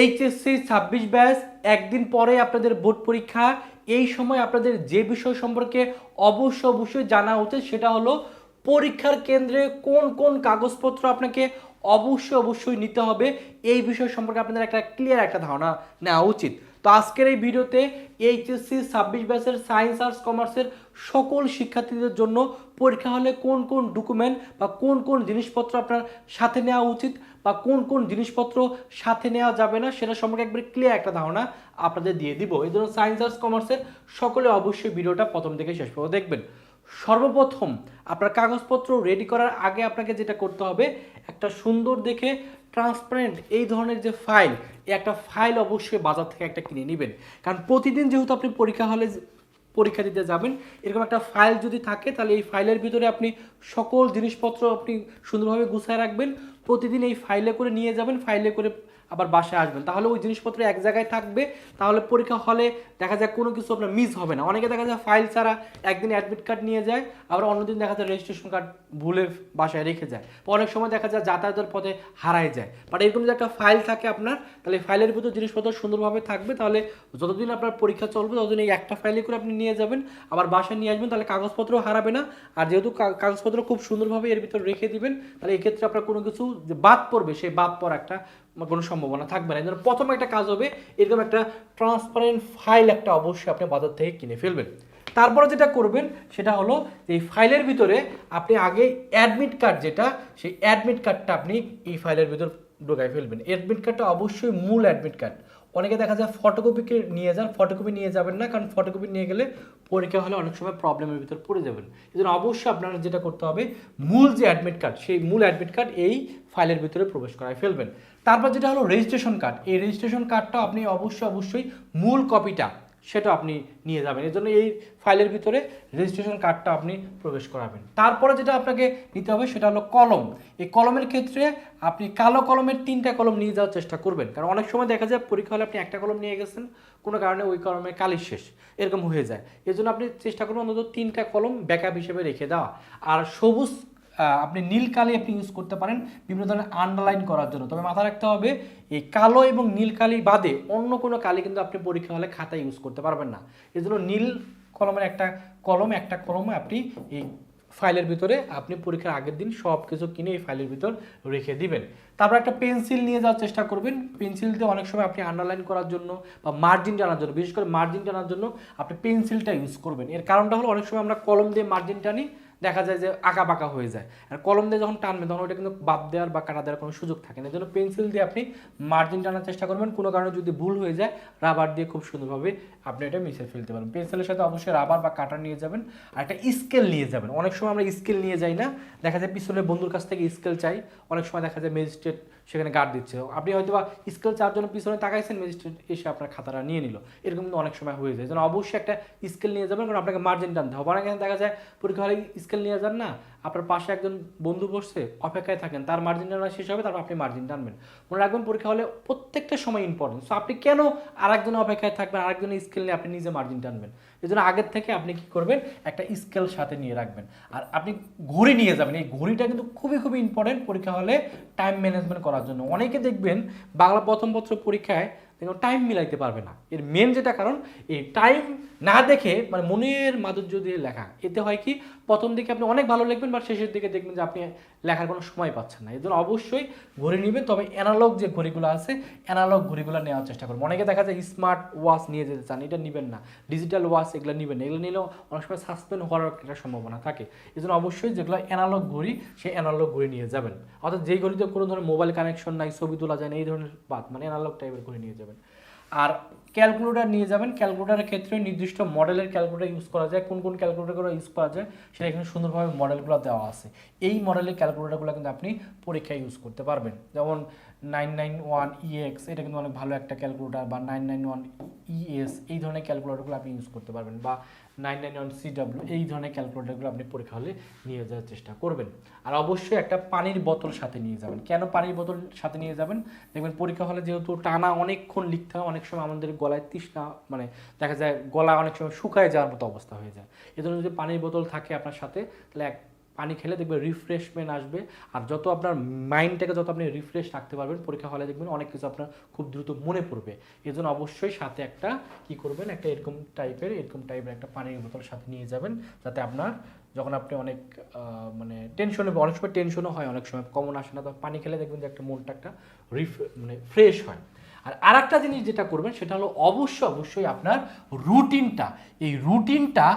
HSC 26 batch একদিন পরে আপনাদের বোর্ড পরীক্ষা। এই সময় আপনাদের যে বিষয় সম্পর্কে অবশ্যই জানা উচিত সেটা হলো পরীক্ষার কেন্দ্রে কোন কোন কাগজপত্র আপনাকে অবশ্যই নিতে হবে। এই বিষয় সম্পর্কে আপনাদের একটা ক্লিয়ার একটা ধারণা নেওয়া উচিত। তো আজকের এই ভিডিওতে এইচএসসি 26 ব্যাচের সায়েন্স আর্টস কমার্সের সকল শিক্ষার্থীদের জন্য পরীক্ষা হলে কোন কোন ডকুমেন্ট বা কোন কোন জিনিসপত্র আপনার সাথে নেওয়া উচিত বা কোন কোন জিনিসপত্র সাথে নেওয়া যাবে না সেটা সম্পর্কে একবারে ক্লিয়ার একটা ধারণা আপনাদের দিয়ে দিব। এই জন্য সায়েন্স আর্টস কমার্সের সকলে অবশ্যই ভিডিওটা প্রথম থেকে শেষ পর্যন্ত দেখবেন। সর্বপ্রথম আপনার কাগজপত্র রেডি করার আগে আপনাকে যেটা করতে হবে, একটা সুন্দর দেখে ট্রান্সপারেন্ট এই ধরনের যে ফাইল, এই একটা ফাইল অবশ্যই বাজার থেকে একটা কিনে নেবেন। কারণ প্রতিদিন যেহেতু আপনি পরীক্ষা হলে পরীক্ষা দিতে যাবেন, এরকম একটা ফাইল যদি থাকে তাহলে এই ফাইলের ভিতরে আপনি সকল জিনিসপত্র আপনি সুন্দরভাবে গুছিয়ে রাখবেন। প্রতিদিন এই ফাইলে করে নিয়ে যাবেন, ফাইলে করে আবার বাসায় আসবেন, তাহলে ওই জিনিসপত্র এক জায়গায় থাকবে। তাহলে পরীক্ষা হলে দেখা যায় কোনো কিছু আপনার মিস হবে না। অনেকে দেখা যায় ফাইল ছাড়া একদিন অ্যাডমিট কার্ড নিয়ে যায়, আবার অন্যদিন দেখা যায় রেজিস্ট্রেশন কার্ড ভুলে বাসায় রেখে যায়, অনেক সময় দেখা যায় যাতায়াতের পথে হারায় যায়। বাট এরকম যে একটা ফাইল থাকে আপনার, তাহলে ফাইলের ভিতর জিনিসপত্র সুন্দরভাবে থাকবে। তাহলে যতদিন আপনার পরীক্ষা চলবে ততদিন এই একটা ফাইলে করে আপনি নিয়ে যাবেন, আবার বাসায় নিয়ে আসবেন, তাহলে কাগজপত্র হারাবে না। আর যেহেতু কাগজপত্র খুব সুন্দরভাবে এর ভিতর রেখে দিবেন, তাহলে এক্ষেত্রে আপনার কোনো কিছু যে বাদ পড়বে সেই বাদ পড়া একটা কোনো সম্ভাবনা থাকবে না। এই জন্য প্রথম একটা কাজ হবে এরকম একটা ট্রান্সপারেন্ট ফাইল একটা অবশ্যই আপনি বাজার থেকে কিনে ফেলবেন। তারপরে যেটা করবেন সেটা হলো এই ফাইলের ভিতরে আপনি আগে অ্যাডমিট কার্ড, যেটা সেই অ্যাডমিট কার্ডটা আপনি এই ফাইলের ভিতর ঢোকায় ফেলবেন। অ্যাডমিট কার্ডটা অবশ্যই মূল অ্যাডমিট কার্ড। অনেকে দেখা যায় ফটোকপিকে নিয়ে যান, ফটোকপি নিয়ে যাবেন না, কারণ ফটোকপি নিয়ে গেলে পরীক্ষা হলে অনেক সময় প্রবলেমের ভিতর পড়ে যাবেন। এই জন্য অবশ্যই আপনারা যেটা করতে হবে, মূল যে অ্যাডমিট কার্ড সেই মূল অ্যাডমিট কার্ড এই ফাইলের ভিতরে প্রবেশ করায় ফেলবেন। তারপর যেটা হলো রেজিস্ট্রেশন কার্ড, এই রেজিস্ট্রেশন কার্ডটা আপনি অবশ্যই মূল কপিটা সেটা আপনি নিয়ে যাবেন। এই জন্য এই ফাইলের ভিতরে রেজিস্ট্রেশন কার্ডটা আপনি প্রবেশ করাবেন। তারপরে যেটা আপনাকে নিতে হবে সেটা হলো কলম। এই কলমের ক্ষেত্রে আপনি কালো কলমের 3টা কলম নিয়ে যাওয়ার চেষ্টা করবেন, কারণ অনেক সময় দেখা যায় পরীক্ষা হলে আপনি একটা কলম নিয়ে গেছেন, কোনো কারণে ওই কলমের কালি শেষ, এরকম হয়ে যায়। এই জন্য আপনি চেষ্টা করবেন অন্তত 3টা কলম ব্যাকআপ হিসেবে রেখে দেওয়া। আর সবুজ আপনি নীল কালি আপনি ইউজ করতে পারেন বিভিন্ন ধরনের আন্ডারলাইন করার জন্য। তবে মাথায় রাখতে হবে এই কালো এবং নীল কালি বাদে অন্য কোনো কালি কিন্তু আপনি পরীক্ষা হলে খাতায় ইউজ করতে পারবেন না। এই জন্য নীল কলমের একটা কলমে আপনি এই ফাইলের ভিতরে আপনি পরীক্ষার আগের দিন সব কিছু কিনে এই ফাইলের ভিতর রেখে দিবেন। তারপর একটা পেন্সিল নিয়ে যাওয়ার চেষ্টা করবেন। পেন্সিল দিয়ে অনেক সময় আপনি আন্ডারলাইন করার জন্য বা মার্জিন টানার জন্য, বিশেষ করে মার্জিন টানার জন্য আপনি পেন্সিলটা ইউজ করবেন। এর কারণটা হলো অনেক সময় আমরা কলম দিয়ে মার্জিন টানি, দেখা যায় যে আঁকা বাঁকা হয়ে যায়, আর কলম দিয়ে যখন টানবেন তখন ওটা কিন্তু বাদ দেওয়ার বা কাটা দেওয়ার কোনো সুযোগ থাকে না। এই জন্য পেন্সিল দিয়ে আপনি মার্জিন টানার চেষ্টা করবেন। কোনো কারণে যদি ভুল হয়ে যায় রাবার দিয়ে খুব সুন্দরভাবে আপনি এটা মিশিয়ে ফেলতে পারবেন। পেন্সিলের সাথে অবশ্যই রাবার বা কাটার নিয়ে যাবেন, আর একটা স্কেল নিয়ে যাবেন। অনেক সময় আমরা স্কেল নিয়ে যাই না, দেখা যায় পিছনে বন্ধুর কাছ থেকে স্কেল চাই, অনেক সময় দেখা যায় ম্যাজিস্ট্রেট সেখানে গার্ড দিচ্ছে, আপনি হয়তো বা স্কেল চার জন্য পিছনে তাকাইছেন, ম্যাজিস্ট্রেট এসে আপনার খাতাটা নিয়ে নিল, এরকম কিন্তু অনেক সময় হয়ে যায়। যেন অবশ্যই একটা স্কেল নিয়ে যাবেন, কারণ আপনাকে মার্জিন টানতে হবে। অনেক দেখা যায় পরীক্ষা হলে স্কেল নিয়ে যান না, আপনার পাশে একজন বন্ধু বসছে, অপেক্ষায় থাকেন, তার মার্জিন টানা শেষ হবে, তারপর আপনি মার্জিন টানবেন। মনে রাখবেন পরীক্ষা হলে প্রত্যেকটা সময় ইম্পর্টেন্ট। সো আপনি কেন আরেকজনের অপেক্ষায় থাকবেন, আরেকজনের স্কেল নিয়ে আপনি নিজে মার্জিন টানবেন? এই জন্য আগের থেকে আপনি কি করবেন, একটা স্কেল সাথে নিয়ে রাখবেন। আর আপনি ঘড়ি নিয়ে যাবেন। এই ঘড়িটা কিন্তু খুবই ইম্পর্টেন্ট পরীক্ষা হলে টাইম ম্যানেজমেন্ট করার জন্য। অনেকে দেখবেন বাংলা প্রথম পত্র পরীক্ষায় টাইম মিলাইতে পারবে না। এর মেন যেটা কারণ, এই টাইম না দেখে মানে মনের মাধুর্য দিয়ে লেখা, এতে হয় কি প্রথম দিকে আপনি অনেক ভালো লিখবেন, বা শেষের দিকে দেখবেন যে আপনি লেখার কোনো সময় পাচ্ছেন না। এই জন্য অবশ্যই ঘড়ি নেবেন, তবে অ্যানালগ যে ঘড়িগুলো আছে অ্যানালগ ঘড়িগুলো নেওয়ার চেষ্টা করবেন। অনেকে দেখা যায় স্মার্ট ওয়াচ নিয়ে যেতে চান, এটা নেবেন না। ডিজিটাল ওয়াচ এগুলো নেবেন না, এগুলো নিলেও অনেক সময় সাসপেন্ড হওয়ার একটা সম্ভাবনা থাকে। এই জন্য অবশ্যই যেগুলো অ্যানালগ ঘড়ি সেই অ্যানালগ ঘড়ি নিয়ে যাবেন। অর্থাৎ যেই ঘড়িতে কোনো ধরনের মোবাইল কানেকশন নাই, ছবি তোলা যায় না, এই ধরনের বাদ মানে অ্যানালগ টাইপের ঘড়ি নিয়ে যাবেন। আর ক্যালকুলেটর নিয়ে যাবেন। ক্যালকুলেটরের ক্ষেত্রে নির্দিষ্ট মডেলের ক্যালকুলেটর ইউজ করা যায়। কোন কোন ক্যালকুলেটরগুলো ইউজ করা যায় সেটা এখানে সুন্দরভাবে মডেলগুলো দেওয়া আছে। এই মডেলের ক্যালকুলেটরগুলো কিন্তু আপনি পরীক্ষায় ইউজ করতে পারবেন। যেমন 991EX, এটা কিন্তু অনেক ভালো একটা ক্যালকুলেটর, বা 991ES, এই ধরনের ক্যালকুলেটরগুলো আপনি ইউজ করতে পারবেন, বা 991CW, এই ধরনের ক্যালকুলেটরগুলো আপনি পরীক্ষা হলে নিয়ে যাওয়ার চেষ্টা করবেন। আর অবশ্যই একটা পানির বোতল সাথে নিয়ে যাবেন। কেন পানির বোতল সাথে নিয়ে যাবেন? দেখবেন পরীক্ষা হলে যেহেতু টানা অনেকক্ষণ লিখতে হয়, অনেক সময় আমাদের গলায় তৃষ্ণা মানে দেখা যায় গলা অনেক সময় শুকায় যাওয়ার মতো অবস্থা হয়ে যায়। এই জন্য যদি পানির বোতল থাকে আপনার সাথে, তাহলে পানি খেলে দেখবেন রিফ্রেশমেন্ট আসবে। আর যত আপনার মাইন্ডটাকে যত আপনি রিফ্রেশ রাখতে পারবেন পরীক্ষা হলে দেখবেন অনেক কিছু আপনার খুব দ্রুত মনে পড়বে। এই জন্য অবশ্যই সাথে একটা কি করবেন, একটা এরকম টাইপের একটা পানির বোতল সাথে নিয়ে যাবেন, যাতে আপনার যখন আপনি অনেক মানে টেনশনে, অনেক সময় টেনশনও হয়, অনেক সময় কমন আসে না, তো পানি খেলে দেখবেন যে একটা মনটা একটা মানে ফ্রেশ হয়। আর আরেকটা জিনিস যেটা করবেন সেটা হলো অবশ্যই আপনার রুটিনটা, এই রুটিনটা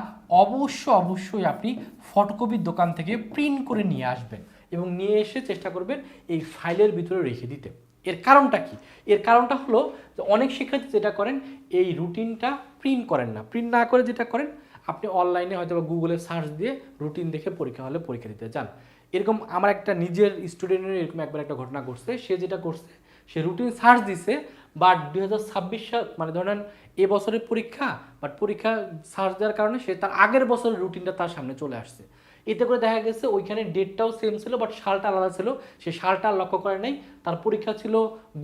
অবশ্যই আপনি ফটোকপির দোকান থেকে প্রিন্ট করে নিয়ে আসবেন এবং নিয়ে এসে চেষ্টা করবেন এই ফাইলের ভিতরে রেখে দিতে। এর কারণটা কি? এর কারণটা হলো যে অনেক শিক্ষার্থী যেটা করেন এই রুটিনটা প্রিন্ট করেন না, প্রিন্ট না করে যেটা করেন আপনি অনলাইনে হয়তো বা গুগলে সার্চ দিয়ে রুটিন দেখে পরীক্ষা হলে পরীক্ষা দিতে যান। এরকম আমার একটা নিজের স্টুডেন্টের এরকম একবার একটা ঘটনা ঘটছে। সে যেটা করছে, সে রুটিন সার্চ দিছে, বাট 2026 সাল মানে ধরেন এবছরের পরীক্ষা, বাট পরীক্ষা সার্চ দেওয়ার কারণে সে তার আগের বছরের রুটিনটা তার সামনে চলে আসছে। এতে করে দেখা গেছে ওইখানে ডেটটাও সেম ছিল, বাট সালটা আলাদা ছিল। সে সালটা লক্ষ্য করে নাই। তার পরীক্ষা ছিল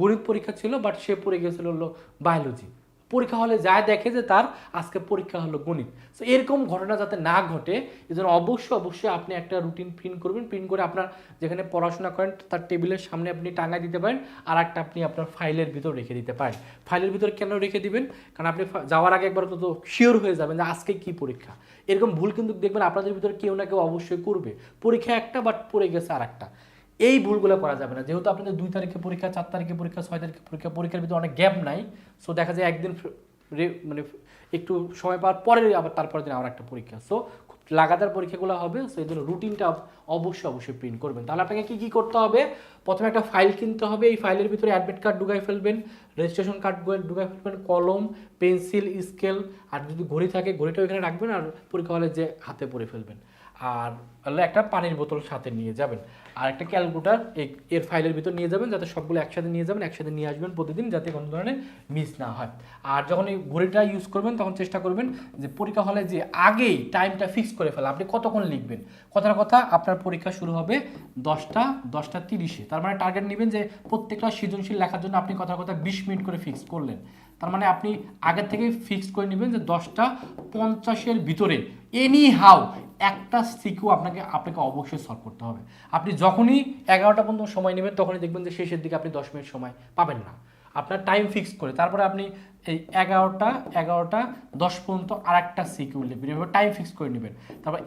গণিত পরীক্ষা ছিল, বাট সে পড়ে গেছিল হলো বায়োলজি। পরীক্ষা হলে যায় দেখে যে তার আজকে পরীক্ষা হলো গণিত। সো এরকম ঘটনা যাতে না ঘটে এই জন্য অবশ্যই আপনি একটা রুটিন প্রিন্ট করবেন। প্রিন্ট করে আপনার যেখানে পড়াশোনা করেন তার টেবিলের সামনে আপনি টাঙায় দিতে পারেন, আর একটা আপনি আপনার ফাইলের ভিতর রেখে দিতে পারেন। ফাইলের ভিতর কেন রেখে দিবেন? কারণ আপনি যাওয়ার আগে একবার তো শিওর হয়ে যাবেন যে আজকে কি পরীক্ষা। এরকম ভুল কিন্তু দেখবেন আপনাদের ভিতরে কেউ না কেউ অবশ্যই করবে। পরীক্ষা একটা, বাট পড়ে গেছে আর একটা। এই ভুলগুলো করা যাবে না। যেহেতু আপনাদের 2 তারিখে পরীক্ষা, 4 তারিখে পরীক্ষা, 6 তারিখে পরীক্ষা, পরীক্ষার ভিতরে অনেক গ্যাপ নাই। সো দেখা যায় একদিন মানে একটু সময় পাওয়ার পরে আবার তারপরের দিন আবার একটা পরীক্ষা। সো খুব লাগাতার পরীক্ষাগুলো হবে। সো এই জন্য রুটিনটা অবশ্যই প্রিন্ট করবেন। তাহলে আপনাকে কি করতে হবে? প্রথমে একটা ফাইল কিনতে হবে। এই ফাইলের ভিতরে অ্যাডমিট কার্ড ঢুকাই ফেলবেন, রেজিস্ট্রেশন কার্ড ঢুকাই ফেলবেন, কলম, পেন্সিল, স্কেল, আর যদি ঘড়ি থাকে ঘড়িটাও এখানে রাখবেন, আর পরীক্ষা হলে যে হাতে পড়ে ফেলবেন। আর একটা পানির বোতল সাথে নিয়ে যাবেন, আর একটা ক্যালকুলেটর এর ফাইলের ভিতর নিয়ে যাবেন, যাতে সবগুলো একসাথে নিয়ে যাবেন, একসাথে নিয়ে আসবেন প্রতিদিন, যাতে কোনো ধরনের মিস না হয়। আর যখন এই ঘড়িটা ইউজ করবেন তখন চেষ্টা করবেন যে পরীক্ষা হলে যে আগেই টাইমটা ফিক্স করে ফেলা, আপনি কতক্ষণ লিখবেন। কথার কথা আপনার পরীক্ষা শুরু হবে 10:30। তার মানে টার্গেট নেবেন যে প্রত্যেকটা সৃজনশীল লেখার জন্য আপনি কথার কথা 20 মিনিট করে ফিক্স করলেন। তার মানে আপনি আগের থেকেই ফিক্স করে নেবেন যে 10:50 ভিতরে এনি হাউ একটা সিকিউ আপনাকে অবশ্যই সলভ করতে হবে। আপনি যখনই 11টা পর্যন্ত সময় নেবেন তখনই দেখবেন যে শেষের দিকে আপনি 10 মিনিট সময় পাবেন না। আপনার টাইম ফিক্স করে তারপরে আপনি এই 11টা 10 পর্যন্ত আর একটা সিকিউ লিখবেন, এভাবে টাইম ফিক্স করে নেবেন। তারপর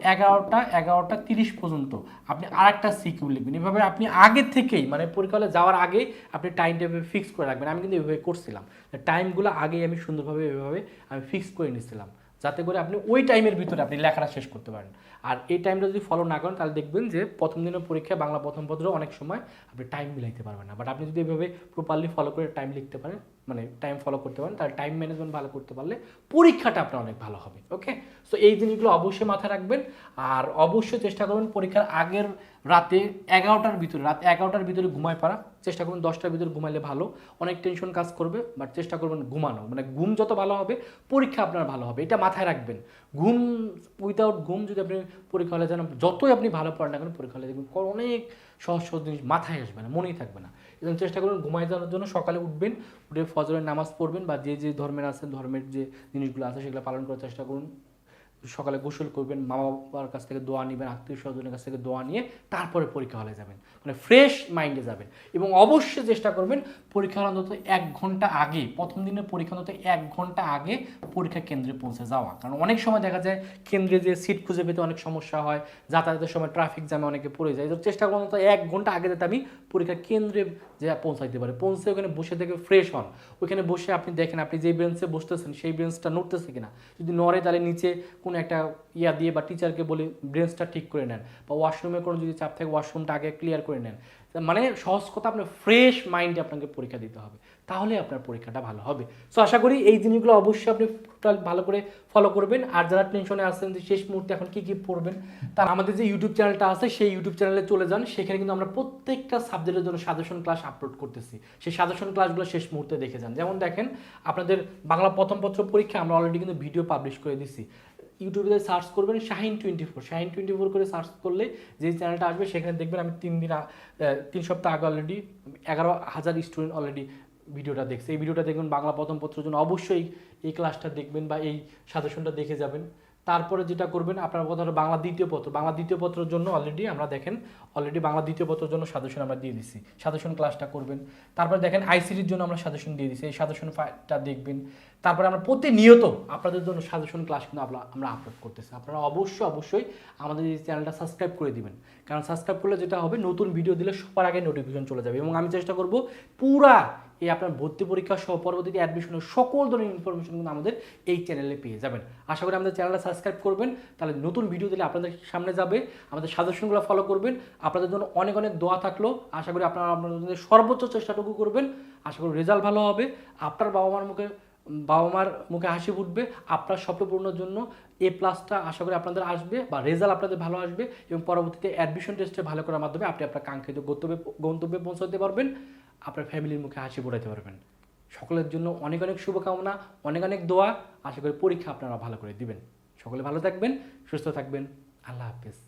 11টা 30 পর্যন্ত আপনি আর একটা সিকিউ লিখবেন। এভাবে আপনি আগে থেকেই মানে পরীক্ষা হলে যাওয়ার আগে আপনি টাইম টেবিল ফিক্স করে রাখবেন। আমি কিন্তু এভাবে করছিলাম, টাইমগুলো আগেই আমি সুন্দরভাবে এভাবে আমি ফিক্স করে নিয়েছিলাম, যাতে করে আপনি ওই টাইমের ভিতরে আপনি লেখাটা শেষ করতে পারেন। আর এই টাইমটা যদি ফলো না করেন তাহলে দেখবেন যে প্রথম দিনের পরীক্ষায় বাংলা প্রথম পত্র অনেক সময় আপনি টাইম মিলাইতে পারবেন না। বাট আপনি যদি এভাবে প্রপারলি ফলো করে টাইম লিখতে পারেন, মানে টাইম ফলো করতে পারেন, তাহলে টাইম ম্যানেজমেন্ট ভালো করতে পারলে পরীক্ষাটা আপনার অনেক ভালো হবে। ওকে, সো এই জিনিসগুলো অবশ্যই মাথায় রাখবেন। আর অবশ্যই চেষ্টা করবেন পরীক্ষার আগের রাতে 11টার ভিতরে ঘুমায় পারা চেষ্টা করবেন। 10টার ভিতরে ঘুমাইলে ভালো, অনেক টেনশন কাজ করবে, বাট চেষ্টা করবেন ঘুমানো, মানে ঘুম যত ভালো হবে পরীক্ষা আপনার ভালো হবে, এটা মাথায় রাখবেন। ঘুম উইদাউট ঘুম যদি আপনি পরীক্ষা হলে যান, যতই আপনি ভালো পড়েন না কেন পরীক্ষা হলে দেখবেন অনেক সহজ জিনিস মাথায় আসবে না, মনেই থাকবে না। এবং চেষ্টা করবেন ঘুমায় যাওয়ার জন্য সকালে উঠবেন, উঠে ফজরের নামাজ পড়বেন, বা যে ধর্মের আছে ধর্মের যে জিনিসগুলো আছে সেগুলো পালন করার চেষ্টা করুন। সকালে গোসল করবেন, মা বাবার কাছ থেকে দোয়া নেবেন, আত্মীয় স্বজনের কাছ থেকে দোয়া নিয়ে তারপরে পরীক্ষা হলে যাবেন, মানে ফ্রেশ মাইন্ডে যাবেন। এবং অবশ্যই চেষ্টা করবেন পরীক্ষার অন্তত 1 ঘন্টা আগে, প্রথম দিনের পরীক্ষা অন্তত 1 ঘন্টা আগে পরীক্ষা কেন্দ্রে পৌঁছে যাওয়া। কারণ অনেক সময় দেখা যায় কেন্দ্রে যে সিট খুঁজে পেতে অনেক সমস্যা হয়, যাতায়াতের সময় ট্রাফিক জ্যামে অনেকে পড়ে যায়। তো চেষ্টা করুন অন্তত 1 ঘন্টা আগে যাতে আমি পরীক্ষা কেন্দ্রে যে পৌঁছাইতে পারি, পৌঁছে ওখানে বসে থেকে ফ্রেশ হন। ওইখানে বসে আপনি দেখেন আপনি যেই বেঞ্চে বসতেছেন সেই বেঞ্চটা নড়তেছে কিনা, যদি নড়ে তাহলে নিচে কোনো একটা দিয়ে বা টিচারকে বলে ব্রেঞ্চটা ঠিক করে নেন, বা ওয়াশরুমে কোনো যদি চাপ থাকে ওয়াশরুমটা আগে ক্লিয়ার করে নেন। মানে সহজ কথা, আপনার ফ্রেশ মাইন্ডে আপনাকে পরীক্ষা দিতে হবে, তাহলে আপনার পরীক্ষাটা ভালো হবে। সো আশা করি এই জিনিসগুলো অবশ্যই আপনি টোটাল ভালো করে ফলো করবেন। আর যারা টেনশনে আসছেন যে শেষ মুহূর্তে এখন কি পড়বেন, তার আমাদের যে ইউটিউব চ্যানেলটা আছে সেই ইউটিউব চ্যানেলে চলে যান। সেখানে কিন্তু আমরা প্রত্যেকটা সাবজেক্টের জন্য সাজেশন ক্লাস আপলোড করতেছি। সেই সাজেশন ক্লাসগুলো শেষ মুহূর্তে দেখে যান। যেমন দেখেন আপনাদের বাংলা প্রথম পত্র পরীক্ষা আমরা অলরেডি কিন্তু ভিডিও পাবলিশ করে দিছি। ইউটিউবে সার্চ করবেন শাহিন24 করে সার্চ করলে যে চ্যানেলটা আসবে সেখানে দেখবেন আমি 3 সপ্তাহ আগে অলরেডি 11,000 স্টুডেন্ট অলরেডি ভিডিওটা দেখছে। এই ভিডিওটা দেখবেন বাংলা প্রথম পত্রের জন্য, অবশ্যই এই ক্লাসটা দেখবেন বা এই সাজেশনটা দেখে যাবেন। তারপরে যেটা করবেন আপনার কথা হলো বাংলা দ্বিতীয় পত্র। বাংলা দ্বিতীয় পত্রের জন্য অলরেডি আমরা দেখেন অলরেডি বাংলা দ্বিতীয় পত্রের জন্য সাজেশন আমরা দিয়ে দিচ্ছি, সাজেশন ক্লাসটা করবেন। তারপরে দেখেন আইসিটির জন্য আমরা সাজেশন দিয়ে দিচ্ছি, এই সাজেশন ফাইলটা দেখবেন। তারপরে আমরা প্রতিনিয়ত আপনাদের জন্য সাজেশন ক্লাস কিন্তু আমরা আপলোড করতেছি। আপনারা অবশ্যই আমাদের এই চ্যানেলটা সাবস্ক্রাইব করে দিবেন, কারণ সাবস্ক্রাইব করলে যেটা হবে নতুন ভিডিও দিলে সবার আগে নোটিফিকেশন চলে যাবে। এবং আমি চেষ্টা করব পুরা এই আপনার ভর্তি পরীক্ষা সহ পরবর্তীতে অ্যাডমিশনের সকল ধরনের ইনফরমেশন কিন্তু আমাদের এই চ্যানেলে পেয়ে যাবেন। আশা করি আমাদের চ্যানেলটা সাবস্ক্রাইব করবেন, তাহলে নতুন ভিডিও দিলে আপনাদের সামনে যাবে। আমাদের সাজেশনগুলো ফলো করবেন। আপনাদের জন্য অনেক দোয়া থাকলো। আশা করি আপনারা আপনাদের সর্বোচ্চ চেষ্টাটুকু করবেন। আশা করি রেজাল্ট ভালো হবে, আপনার বাবা মার মুখে হাসি ফুটবে। আপনার স্বপ্ন পূরণের জন্য A+টা আশা করি আপনাদের আসবে, বা রেজাল্ট আপনাদের ভালো আসবে, এবং পরবর্তীতে অ্যাডমিশন টেস্টে ভালো করার মাধ্যমে আপনি আপনার কাঙ্ক্ষিত গন্তব্যে পৌঁছাতে পারবেন, আপনার ফ্যামিলির মুখে হাসি ফোটাতে পারবেন। সকলের জন্য অনেক শুভকামনা, অনেক দোয়া। আশা করি পরীক্ষা আপনারা ভালো করে দিবেন। সকলে ভালো থাকবেন, সুস্থ থাকবেন। আল্লাহ হাফেজ।